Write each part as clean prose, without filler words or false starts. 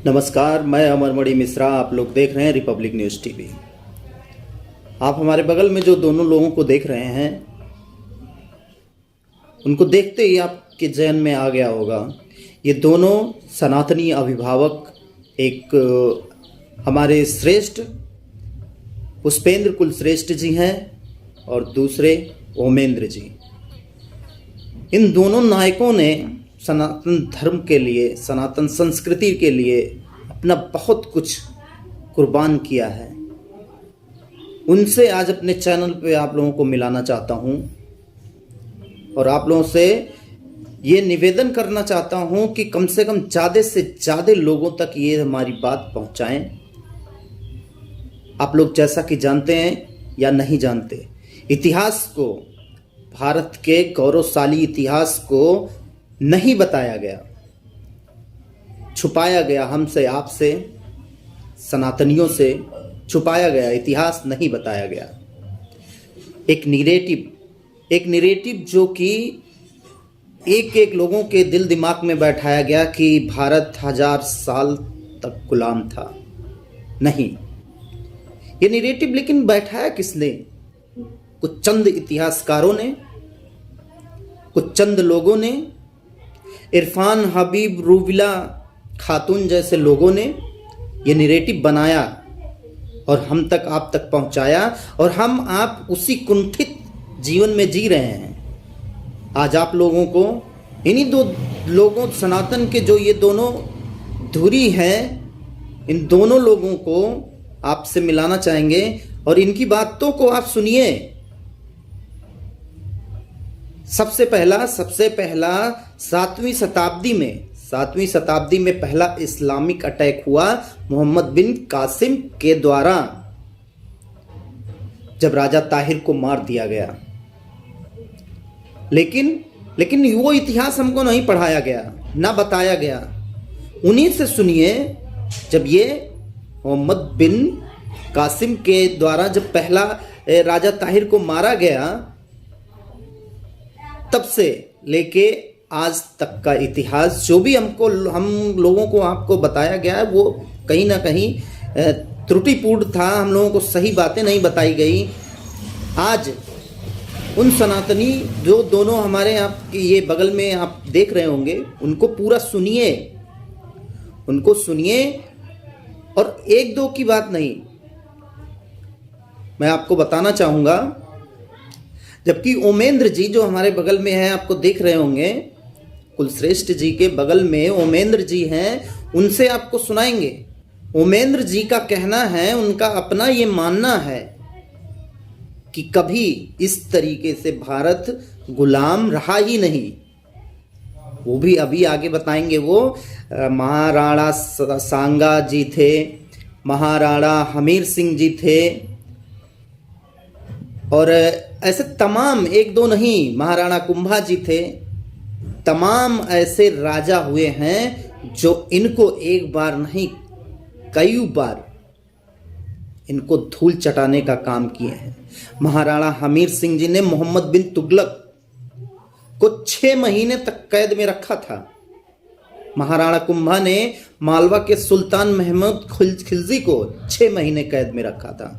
नमस्कार, मैं अमरमणि मिश्रा। आप लोग देख रहे हैं रिपब्लिक न्यूज़ टीवी। आप हमारे बगल में जो दोनों लोगों को देख रहे हैं, उनको देखते ही आपके जहन में आ गया होगा, ये दोनों सनातनी अभिभावक एक हमारे श्रेष्ठ पुष्पेंद्र कुलश्रेष्ठ जी हैं और दूसरे ओमेंद्र जी। इन दोनों नायकों ने सनातन धर्म के लिए, सनातन संस्कृति के लिए अपना बहुत कुछ कुर्बान किया है। उनसे आज अपने चैनल पे आप लोगों को मिलाना चाहता हूं और आप लोगों से ये निवेदन करना चाहता हूं कि कम से कम ज़्यादा से ज़्यादा लोगों तक ये हमारी बात पहुंचाएं। आप लोग जैसा कि जानते हैं या नहीं जानते, इतिहास को, भारत के गौरवशाली इतिहास को नहीं बताया गया, छुपाया गया। हमसे, आपसे, सनातनियों से छुपाया गया, इतिहास नहीं बताया गया। एक निरेटिव जो कि एक एक लोगों के दिल दिमाग में बैठाया गया कि भारत 1000 साल तक गुलाम था। नहीं, ये निरेटिव लेकिन बैठाया किसने? कुछ चंद इतिहासकारों ने, कुछ चंद लोगों ने, इरफान हबीब, रूबिला खातून जैसे लोगों ने ये नैरेटिव बनाया और हम तक, आप तक पहुंचाया, और हम आप उसी कुंठित जीवन में जी रहे हैं। आज आप लोगों को, इन्हीं दो लोगों, सनातन के जो ये दोनों धुरी हैं, इन दोनों लोगों को आपसे मिलाना चाहेंगे और इनकी बातों को आप सुनिए। सबसे पहला 7वीं शताब्दी में पहला इस्लामिक अटैक हुआ मोहम्मद बिन कासिम के द्वारा, जब राजा ताहिर को मार दिया गया। लेकिन वो इतिहास हमको नहीं पढ़ाया गया, ना बताया गया। उन्हीं से सुनिए, जब ये मोहम्मद बिन कासिम के द्वारा जब पहला राजा ताहिर को मारा गया, तब से लेके आज तक का इतिहास जो भी हम लोगों को आपको बताया गया है, वो कहीं ना कहीं त्रुटिपूर्ण था। हम लोगों को सही बातें नहीं बताई गई। आज उन सनातनी जो दोनों हमारे आपके ये बगल में आप देख रहे होंगे, उनको पूरा सुनिए, उनको सुनिए। और एक दो की बात नहीं, मैं आपको बताना चाहूँगा। जबकि ओमेंद्र जी जो हमारे बगल में हैं, आपको देख रहे होंगे, कुलश्रेष्ठ जी के बगल में ओमेंद्र जी हैं, उनसे आपको सुनाएंगे। ओमेंद्र जी का कहना है, उनका अपना ये मानना है कि कभी इस तरीके से भारत गुलाम रहा ही नहीं। वो भी अभी आगे बताएंगे। वो महाराणा सांगा जी थे, महाराणा हमीर सिंह जी थे, और ऐसे तमाम, एक दो नहीं, महाराणा कुंभा जी थे। तमाम ऐसे राजा हुए हैं जो इनको एक बार नहीं, कई बार इनको धूल चटाने का काम किए हैं। महाराणा हमीर सिंह जी ने मोहम्मद बिन तुगलक को 6 महीने तक कैद में रखा था। महाराणा कुंभा ने मालवा के सुल्तान महमूद खिलजी को 6 महीने कैद में रखा था।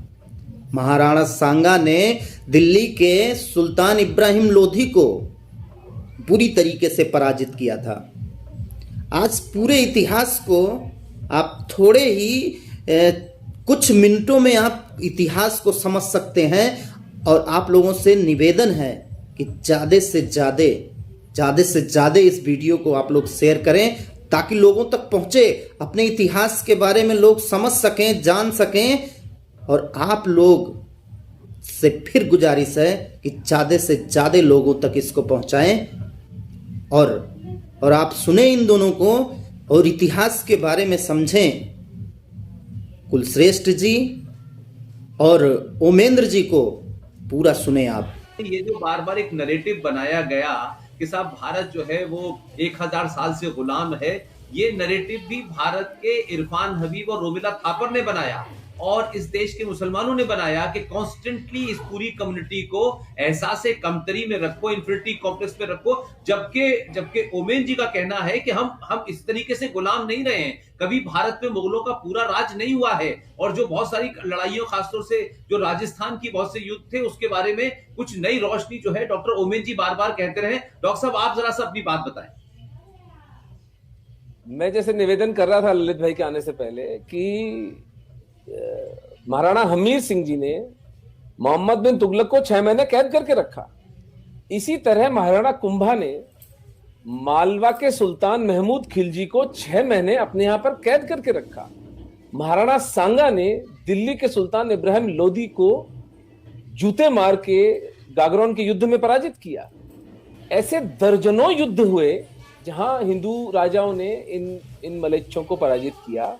महाराणा सांगा ने दिल्ली के सुल्तान इब्राहिम लोधी को बुरी तरीके से पराजित किया था। आज पूरे इतिहास को आप थोड़े ही कुछ मिनटों में आप इतिहास को समझ सकते हैं। और आप लोगों से निवेदन है कि ज़्यादा से ज़्यादा इस वीडियो को आप लोग शेयर करें, ताकि लोगों तक पहुँचे, अपने इतिहास के बारे में लोग समझ सकें, जान सकें। और आप लोग से फिर गुजारिश है कि ज़्यादा से ज़्यादा लोगों तक इसको पहुंचाएं और आप सुने इन दोनों को और इतिहास के बारे में समझें। कुलश्रेष्ठ जी और ओमेंद्र जी को पूरा सुने आप। ये जो बार बार एक नैरेटिव बनाया गया कि साहब भारत जो है वो 1000 साल से गुलाम है, ये नैरेटिव भी भारत के इरफान हबीब और रोमिला थापर ने बनाया। और इस देश के मुसलमानों ने बनाया कि कॉन्स्टेंटली इस पूरी कम्युनिटी को एहसास कमतरी में रखो, इंफिनिटी कॉम्प्लेक्स में रखो। जबकि ओमेन जी का कहना है कि हम इस तरीके से गुलाम नहीं रहे हैं, कभी भारत में मुगलों का पूरा राज नहीं हुआ है, और जो बहुत सारी लड़ाइयों, खासतौर से जो राजस्थान की बहुत से युद्ध थे, उसके बारे में कुछ नई रोशनी जो है डॉक्टर ओमेन जी बार बार कहते रहे। डॉक्टर साहब, आप जरा सा अपनी बात बताएं। मैं जैसे निवेदन कर रहा था ललित भाई के आने से पहले कि महाराणा हमीर सिंह जी ने मोहम्मद बिन तुगलक को 6 महीने कैद करके रखा। इसी तरह महाराणा कुंभा ने मालवा के सुल्तान महमूद खिलजी को 6 महीने अपने यहां पर कैद करके रखा। महाराणा सांगा ने दिल्ली के सुल्तान इब्राहिम लोदी को जूते मार के गागरोन के युद्ध में पराजित किया। ऐसे दर्जनों युद्ध हुए जहां हिंदू राजाओं ने इन मलेच्छों को पराजित किया।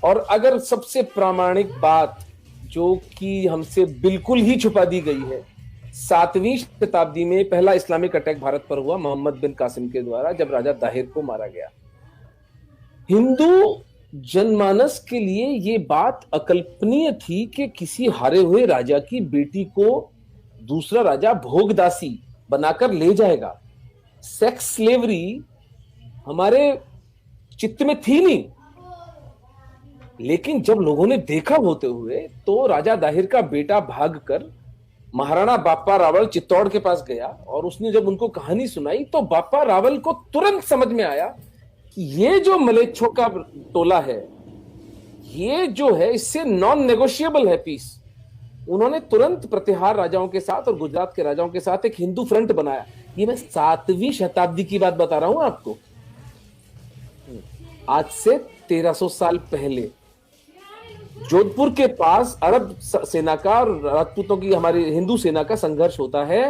और अगर सबसे प्रामाणिक बात जो कि हमसे बिल्कुल ही छुपा दी गई है, 7वीं शताब्दी में पहला इस्लामिक अटैक भारत पर हुआ मोहम्मद बिन कासिम के द्वारा, जब राजा दाहिर को मारा गया। हिंदू जनमानस के लिए ये बात अकल्पनीय थी कि किसी हारे हुए राजा की बेटी को दूसरा राजा भोगदासी बनाकर ले जाएगा। सेक्स स्लेवरी हमारे चित्त में थी नहीं, लेकिन जब लोगों ने देखा होते हुए, तो राजा दाहिर का बेटा भागकर महाराणा बाप्पा रावल चित्तौड़ के पास गया और उसने जब उनको कहानी सुनाई, तो बाप्पा रावल को तुरंत समझ में आया कि ये जो मलेच्छों का टोला है, ये जो है इससे नॉन नेगोशिएबल है पीस। उन्होंने तुरंत प्रतिहार राजाओं के साथ और गुजरात के राजाओं के साथ एक हिंदू फ्रंट बनाया। ये मैं 7वीं शताब्दी की बात बता रहा हूं आपको। आज से 1300 साल पहले जोधपुर के पास अरब सेना का और राजपूतों की, हमारी हिंदू सेना का संघर्ष होता है।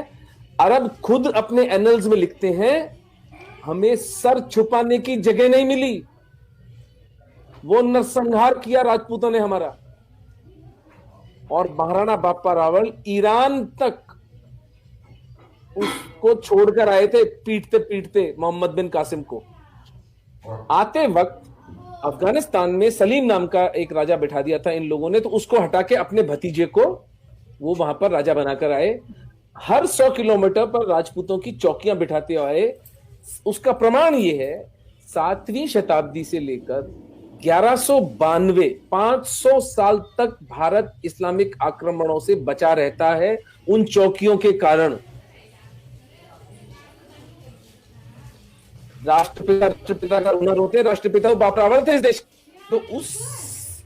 अरब खुद अपने एनल्स में लिखते हैं, हमें सर छुपाने की जगह नहीं मिली, वो नरसंहार किया राजपूतों ने हमारा। और महाराणा बाप्पा रावल ईरान तक उसको छोड़कर आए थे, पीटते पीटते मोहम्मद बिन कासिम को। आते वक्त अफगानिस्तान में सलीम नाम का एक राजा बिठा दिया था इन लोगों ने, तो उसको हटा के अपने भतीजे को वो वहां पर राजा बनाकर आए। हर 100 किलोमीटर पर राजपूतों की चौकियां बिठाते आए। उसका प्रमाण ये है, 7वीं शताब्दी से लेकर 1192, 500 साल तक भारत इस्लामिक आक्रमणों से बचा रहता है उन चौकियों के कारण। राष्ट्रपिता का हुनर होते, राष्ट्रपिता बाप रावल थे इस देश। तो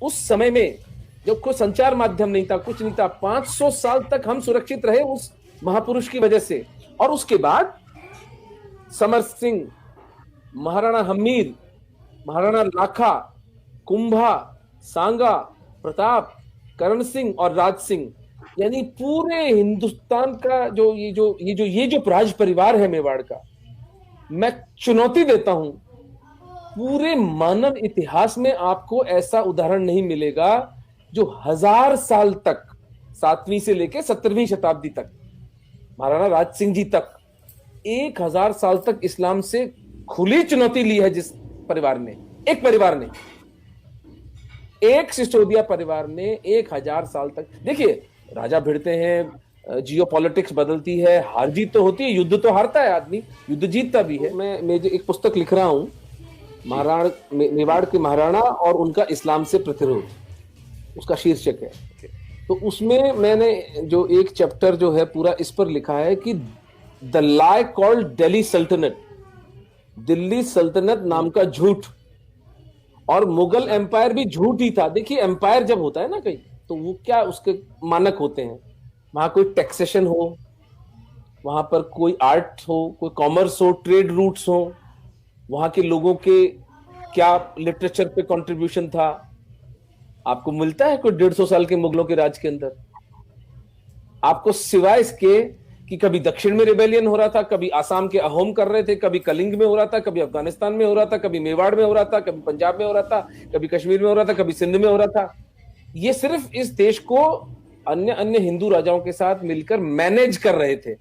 उस समय में जब कोई संचार माध्यम नहीं था, कुछ नहीं था, 500 साल तक हम सुरक्षित रहे उस महापुरुष की वजह से। और उसके बाद समर सिंह, महाराणा हमीर, महाराणा लाखा, कुंभा, सांगा, प्रताप, करण सिंह और राज सिंह, यानी पूरे हिंदुस्तान का ये जो राज परिवार है मेवाड़ का, मैं चुनौती देता हूं, पूरे मानव इतिहास में आपको ऐसा उदाहरण नहीं मिलेगा जो 1000 साल तक, 7वीं से लेकर 17वीं शताब्दी तक, महाराणा राज सिंह जी तक, 1000 साल तक इस्लाम से खुली चुनौती ली है जिस परिवार ने, एक परिवार ने, एक सिसोदिया परिवार ने 1000 साल तक। देखिए, राजा भिड़ते हैं, जियो पॉलिटिक्स बदलती है, हार जीत तो होती है, युद्ध तो हारता है आदमी, युद्ध जीतता भी है। मैं जो एक पुस्तक लिख रहा हूं, मेवाड़ के महाराणा और उनका इस्लाम से प्रतिरोध, उसका शीर्षक है। तो उसमें मैंने जो एक चैप्टर जो है पूरा इस पर लिखा है कि द लाई कॉल्ड दिल्ली सल्तनत, दिल्ली सल्तनत नाम का झूठ, और मुगल एम्पायर भी झूठ ही था। देखिए, एम्पायर जब होता है ना कहीं, तो वो क्या उसके मानक होते हैं, वहां कोई टैक्सेशन हो, वहां पर कोई आर्ट हो, कोई कॉमर्स हो, ट्रेड रूट्स हो, वहां के लोगों के क्या लिटरेचर पे कंट्रीब्यूशन था, आपको मिलता है कोई 150 साल के मुगलों के राज के अंदर? आपको सिवाय इसके कि कभी दक्षिण में रिबेलियन हो रहा था, कभी आसाम के अहोम कर रहे थे, कभी कलिंग में हो रहा था, कभी अफगानिस्तान में हो रहा था, कभी मेवाड़ में हो रहा था, कभी पंजाब में हो रहा था, कभी कश्मीर में हो रहा था, कभी सिंध में हो रहा था। ये सिर्फ इस देश को अन्य हिंदू राजाओं के साथ मिलकर मैनेज कर रहे थे,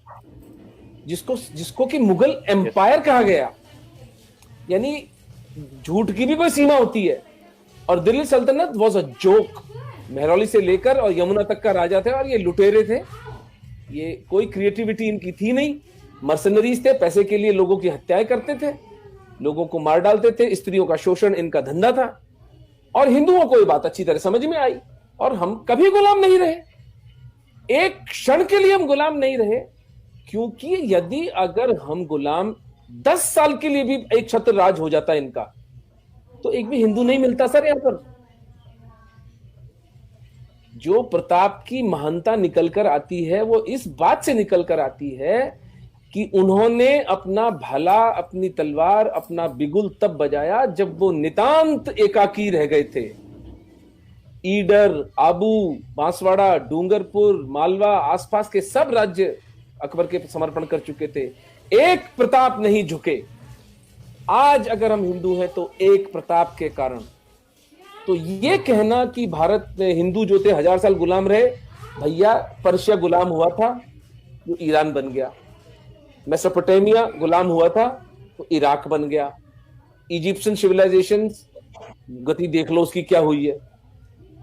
जिसको कि मुगल एम्पायर कहा गया। यानी झूठ की भी कोई सीमा होती है। और दिल्ली सल्तनत वाज अ जोक, महरौली से लेकर और यमुना तक का राजा थे और ये लुटेरे थे। ये कोई क्रिएटिविटी इनकी थी नहीं, मर्सनरीज थे, पैसे के लिए लोगों की हत्याएं करते थे, लोगों को मार डालते थे, स्त्रियों का शोषण इनका धंधा था। और हिंदुओं को ये बात अच्छी तरह समझ में आई और हम कभी गुलाम नहीं रहे, एक क्षण के लिए हम गुलाम नहीं रहे, क्योंकि यदि अगर हम गुलाम 10 साल के लिए भी एक छत्र राज हो जाता इनका, तो एक भी हिंदू नहीं मिलता सर यहां पर। जो प्रताप की महानता निकल कर आती है वो इस बात से निकल कर आती है कि उन्होंने अपना भाला, अपनी तलवार, अपना बिगुल तब बजाया जब वो नितांत एकाकी रह गए थे। ईडर, आबू, बांसवाड़ा, डूंगरपुर, मालवा, आसपास के सब राज्य अकबर के समर्पण कर चुके थे, एक प्रताप नहीं झुके। आज अगर हम हिंदू हैं तो एक प्रताप के कारण। तो ये कहना कि भारत में हिंदू जो थे 1000 साल गुलाम रहे, भैया पर्शिया गुलाम हुआ था जो ईरान बन गया, मेसोपोटामिया गुलाम हुआ था तो इराक बन गया, इजिप्शियन सिविलाइजेशन गति देख लो उसकी क्या हुई है।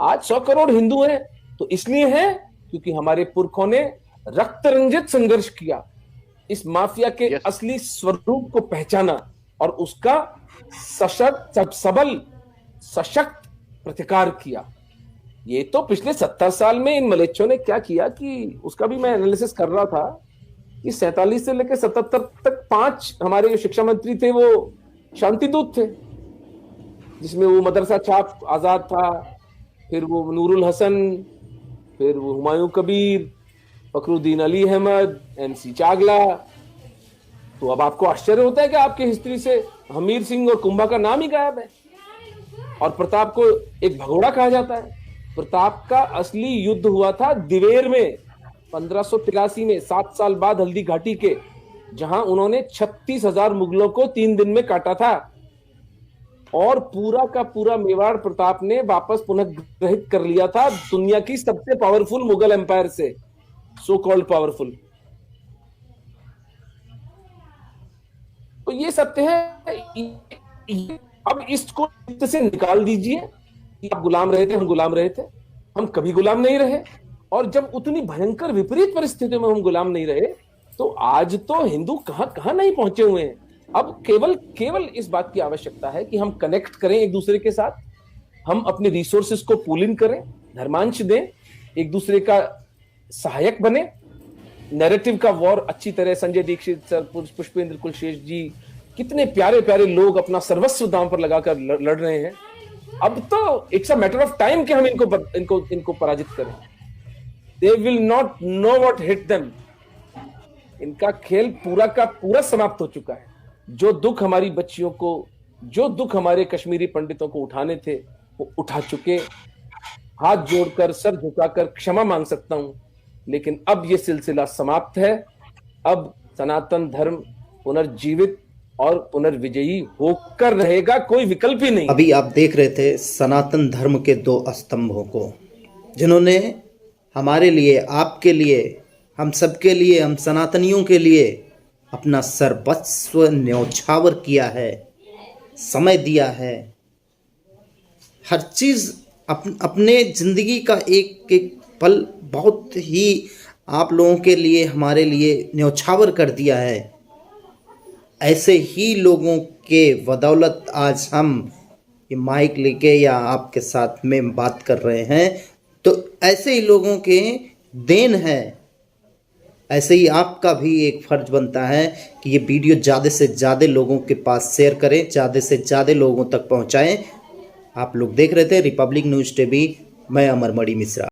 आज 100 करोड़ हिंदू हैं तो इसलिए हैं क्योंकि हमारे पुरखों ने रक्त रंजित संघर्ष किया, इस माफिया के असली स्वरूप को पहचाना और उसका सशक्त, सबल, सशक्त प्रतिकार किया। ये तो पिछले 70 साल में इन मलेच्छों ने क्या किया कि उसका भी मैं एनालिसिस कर रहा था कि 47 से लेकर 77 तक 5 हमारे जो शिक्षा मंत्री थे वो शांति दूत थे, जिसमें वो मदरसा छाप आजाद था, फिर वो नूरुल हसन, फिर वो हुमायूं कबीर, फखरुद्दीन अली अहमद, MC चागला। तो अब आपको आश्चर्य होता है कि आपकी हिस्ट्री से हमीर सिंह और कुंभा का नाम ही गायब है और प्रताप को एक भगोड़ा कहा जाता है। प्रताप का असली युद्ध हुआ था दिवेर में 1583 में, 7 साल बाद हल्दी घाटी के, जहां उन्होंने 36,000 मुगलों को 3 दिन में काटा था और पूरा का पूरा मेवाड़ प्रताप ने वापस पुनः ग्रहित कर लिया था दुनिया की सबसे पावरफुल मुगल एम्पायर से, सो कॉल्ड पावरफुल। तो ये सत्य है। अब इसको से निकाल दीजिए कि आप गुलाम रहे थे, हम गुलाम रहे थे, हम कभी गुलाम नहीं रहे। और जब उतनी भयंकर विपरीत परिस्थितियों में हम गुलाम नहीं रहे तो आज तो हिंदू कहां नहीं पहुंचे हुए हैं। अब केवल इस बात की आवश्यकता है कि हम कनेक्ट करें एक दूसरे के साथ, हम अपने रिसोर्सेस को पूलिंग करें, धर्मांश दें, एक दूसरे का सहायक बने। नैरेटिव का वॉर अच्छी तरह संजय दीक्षित सर, पुष्पेंद्र कुलशेष जी, कितने प्यारे प्यारे लोग अपना सर्वस्व दांव पर लगाकर लड़ रहे हैं। अब तो it's a matter of time कि हम इनको पराजित करें। They will not know what hit them. इनका खेल पूरा का पूरा समाप्त हो चुका है। जो दुख हमारी बच्चियों को, जो दुख हमारे कश्मीरी पंडितों को उठाने थे वो उठा चुके। हाथ जोड़कर, सर झुकाकर क्षमा मांग सकता हूं, लेकिन अब ये सिलसिला समाप्त है। अब सनातन धर्म पुनर्जीवित और पुनर्विजयी होकर रहेगा, कोई विकल्प ही नहीं। अभी आप देख रहे थे सनातन धर्म के 2 स्तंभों को, जिन्होंने हमारे लिए, आपके लिए, हम सबके लिए, हम सनातनियों के लिए अपना सर्वस्व न्यौछावर किया है, समय दिया है, हर चीज़ अपने जिंदगी का एक एक पल बहुत ही आप लोगों के लिए, हमारे लिए न्यौछावर कर दिया है। ऐसे ही लोगों के बदौलत आज हम ये माइक लेके या आपके साथ में बात कर रहे हैं, तो ऐसे ही लोगों के देन है। ऐसे ही आपका भी एक फर्ज बनता है कि ये वीडियो ज़्यादा से ज़्यादा लोगों के पास शेयर करें, ज़्यादा से ज़्यादा लोगों तक पहुंचाएं। आप लोग देख रहे थे रिपब्लिक न्यूज़ टीवी, मैं अमरमणि मिश्रा।